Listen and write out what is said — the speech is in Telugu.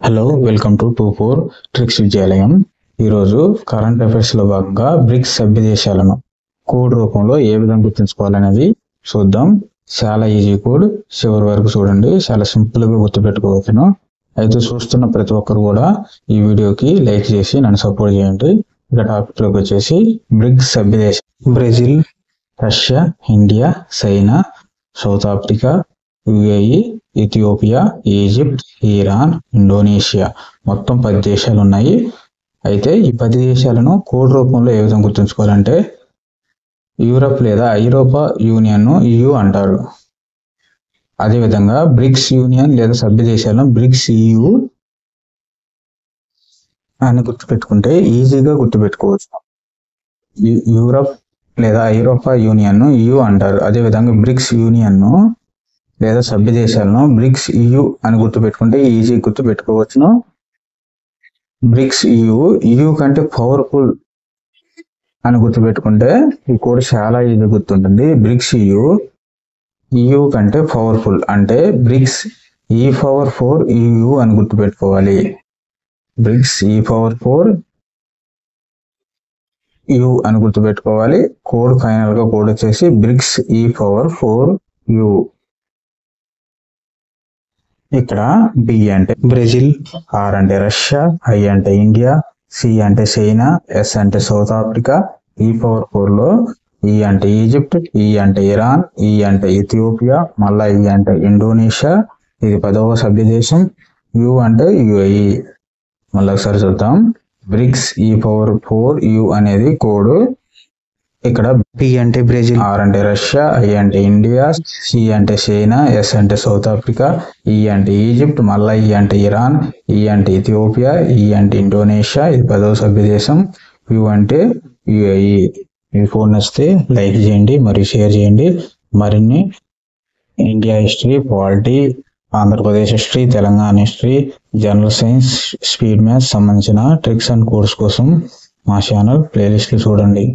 హలో, వెల్కమ్ టు 24 ట్రిక్స్ విద్యాలయం. ఈరోజు కరెంట్ అఫైర్స్ లో భాగంగా బ్రిక్స్ సభ్య దేశాలను కోడ్ రూపంలో ఏ విధంగా గుర్తుంచుకోవాలనేది చూద్దాం. చాలా ఈజీ కోడ్, చివరి వరకు చూడండి. చాలా సింపుల్ గా గుర్తుపెట్టుకోవచ్చును. అయితే చూస్తున్న ప్రతి ఒక్కరు కూడా ఈ వీడియోకి లైక్ చేసి నన్ను సపోర్ట్ చేయండి. ఇక టాపిక్ లోకి వచ్చేసి బ్రిక్స్ సభ్య దేశం: Brazil, Russia, India, China, south Africa, UAE, Ethiopia, Egypt, Iran, Indonesia. మొత్తం 10 దేశాలు ఉన్నాయి. అయితే ఈ 10 దేశాలను కోడ్ రూపంలో ఏ విధంగా గుర్తుంచుకోవాలంటే, యూరప్ లేదా ఐరోపా యూనియన్ ను EU అంటారు. అదేవిధంగా బ్రిక్స్ యూనియన్ లేదా సభ్య దేశాలను బ్రిక్స్ EU అని గుర్తుపెట్టుకుంటే ఈజీగా గుర్తుపెట్టుకోవచ్చు. యూరప్ లేదా ఐరోపా యూనియన్ ను EU అంటారు. అదేవిధంగా బ్రిక్స్ యూనియన్ ను లేదా సభ్య దేశాలను బ్రిక్స్ EU అని గుర్తుపెట్టుకుంటే ఈజీ గుర్తుపెట్టుకోవచ్చును. బ్రిక్స్ EU కంటే పవర్ఫుల్ అని గుర్తుపెట్టుకుంటే ఈ కోడ్ చాలా ఈజీ గుర్తుంటుంది. బ్రిక్స్ EU కంటే పవర్ఫుల్ అంటే బ్రిక్స్ E⁴ EU అని గుర్తుపెట్టుకోవాలి. బ్రిక్స్ E⁴ EU అని గుర్తుపెట్టుకోవాలి. కోడ్ ఫైనల్ గా కోడ్ వచ్చేసి బ్రిక్స్ E⁴ EU. ఇక్కడ B అంటే బ్రెజిల్, R అంటే రష్యా, I అంటే ఇండియా, C అంటే చైనా, S అంటే సౌత్ ఆఫ్రికా, E⁴ లో E అంటే ఈజిప్ట్, E అంటే ఇరాన్, E అంటే ఇథియోపియా, మళ్ళా E అంటే ఇండోనేషియా, ఇది 10వ సభ్య దేశం, U అంటే UAE. మళ్ళీ ఒకసారి చూద్దాం. బ్రిక్స్ E⁴ EU అనేది కోడ్. ఇక్కడ B అంటే బ్రెజిల్, R అంటే రష్యా, I అంటే ఇండియా, C అంటే చైనా, S అంటే సౌత్ ఆఫ్రికా, E అంటే ఈజిప్ట్, మళ్ళా E అంటే ఇరాన్, E అంటే ఇథియోపియా, E అంటే ఇండోనేషియా, ఇది 10వ సభ్య దేశం, U అంటే UAE. ఈ ఫోన్ నచ్చితే లైక్ చేయండి మరియు షేర్ చేయండి. మరిన్ని India history, polity, Andhra Pradesh history, Telangana history, general science, speed maths సంబంధించిన ట్రిక్స్ అండ్ కోర్స్ కోసం మా ఛానల్ ప్లేలిస్ట్లు చూడండి.